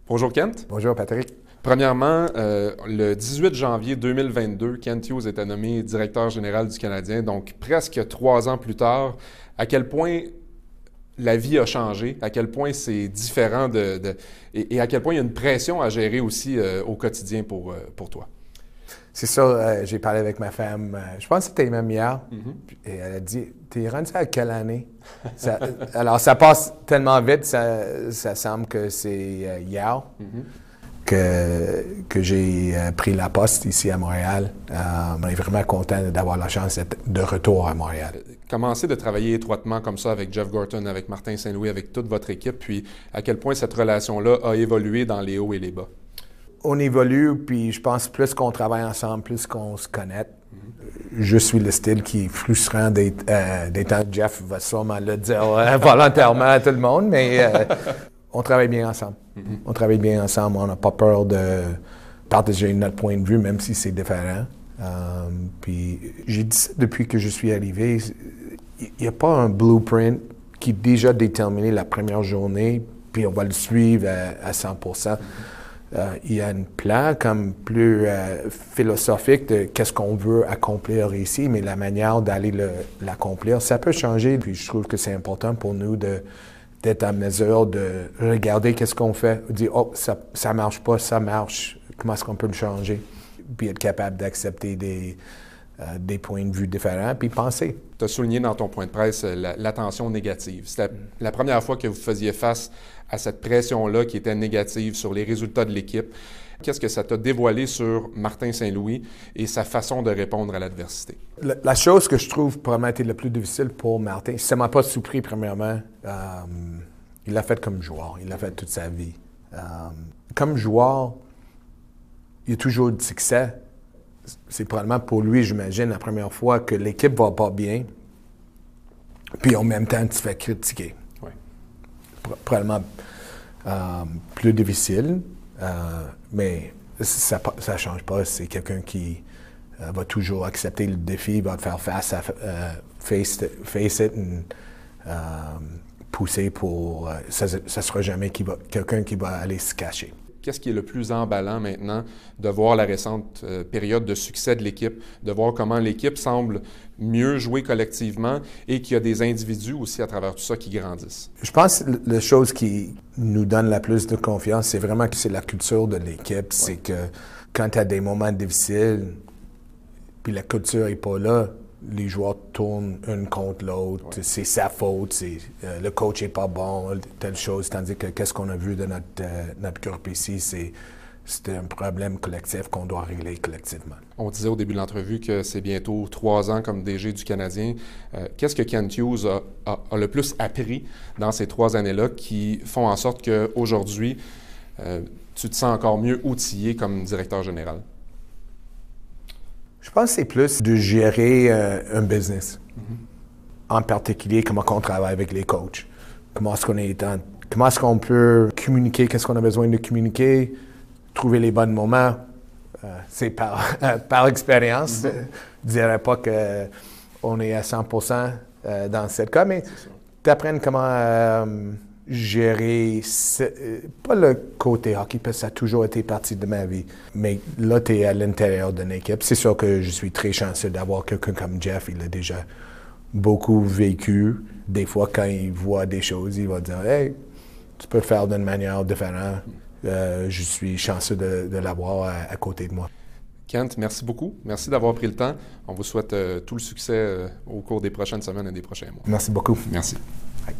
Bonjour Kent. Bonjour Patrick. Premièrement, le 18 janvier 2022, Kent Hughes était nommé directeur général du Canadien. Donc, presque 3 ans plus tard, à quel point la vie a changé, à quel point c'est différent et à quel point il y a une pression à gérer aussi au quotidien pour toi. C'est ça, j'ai parlé avec ma femme, je pense que c'était même hier, et elle a dit, t'es rendu à quelle année? Alors, ça passe tellement vite, ça semble que c'est hier que j'ai pris la poste ici à Montréal. On est vraiment content d'avoir la chance d'être de retour à Montréal. Commencez de travailler étroitement comme ça avec Jeff Gorton, avec Martin Saint-Louis, avec toute votre équipe, puis à quel point cette relation-là a évolué dans les hauts et les bas? On évolue, puis je pense plus qu'on travaille ensemble, plus qu'on se connaît. Je suis le style qui est frustrant d'être Jeff va sûrement le dire volontairement à tout le monde, mais on travaille bien ensemble. On travaille bien ensemble, on n'a pas peur de partager notre point de vue, même si c'est différent. Puis j'ai dit ça depuis que je suis arrivé, il n'y a pas un blueprint qui est déjà déterminé la première journée, puis on va le suivre à 100%. Il y a un plan comme plus philosophique de qu'est-ce qu'on veut accomplir ici, mais la manière d'aller l'accomplir, ça peut changer. Puis je trouve que c'est important pour nous d'être en mesure de regarder qu'est-ce qu'on fait, dire « Oh, ça marche pas, ça marche, comment est-ce qu'on peut le changer? » Puis être capable d'accepter des points de vue différents, puis penser. Tu as souligné dans ton point de presse l'attention négative. C'était la première fois que vous faisiez face à cette pression-là qui était négative sur les résultats de l'équipe. Qu'est-ce que ça t'a dévoilé sur Martin Saint-Louis et sa façon de répondre à l'adversité? La chose que je trouve probablement été la plus difficile pour Martin, ça ne m'a pas surpris premièrement. Il l'a fait comme joueur, il l'a fait toute sa vie. Comme joueur, il y a toujours du succès. C'est probablement pour lui, j'imagine, la première fois que l'équipe va pas bien, puis en même temps, tu te fais critiquer. Oui. Probablement plus difficile, mais ça ne change pas. C'est quelqu'un qui va toujours accepter le défi, va faire face à face it, et pousser pour... ça ne sera jamais quelqu'un qui va aller se cacher. Qu'est-ce qui est le plus emballant maintenant de voir la récente période de succès de l'équipe, de voir comment l'équipe semble mieux jouer collectivement et qu'il y a des individus aussi à travers tout ça qui grandissent? Je pense que la chose qui nous donne la plus de confiance, c'est vraiment que c'est la culture de l'équipe. Ouais. C'est que quand tu as des moments difficiles, puis la culture n'est pas là, les joueurs tournent une contre l'autre, ouais. C'est sa faute, le coach n'est pas bon, telle chose, tandis que qu'est-ce qu'on a vu de notre groupe ici, c'est un problème collectif qu'on doit régler collectivement. On disait au début de l'entrevue que c'est bientôt 3 ans comme DG du Canadien. Qu'est-ce que Kent Hughes a le plus appris dans ces 3 années-là qui font en sorte qu'aujourd'hui, tu te sens encore mieux outillé comme directeur général? Je pense que c'est plus de gérer un business. En particulier, comment on travaille avec les coachs. Comment est-ce qu'on peut communiquer, qu'est-ce qu'on a besoin de communiquer, trouver les bons moments. C'est par expérience. Je ne dirais pas qu'on est à 100% dans ce cas, mais tu apprennes comment gérer, pas le côté hockey, parce que ça a toujours été partie de ma vie, mais là, tu es à l'intérieur d'une équipe. C'est sûr que je suis très chanceux d'avoir quelqu'un comme Jeff. Il a déjà beaucoup vécu. Des fois, quand il voit des choses, il va dire « Hey, tu peux le faire d'une manière différente. » Je suis chanceux de l'avoir à côté de moi. Kent, merci beaucoup. Merci d'avoir pris le temps. On vous souhaite tout le succès au cours des prochaines semaines et des prochains mois. Merci beaucoup. Merci. Bye.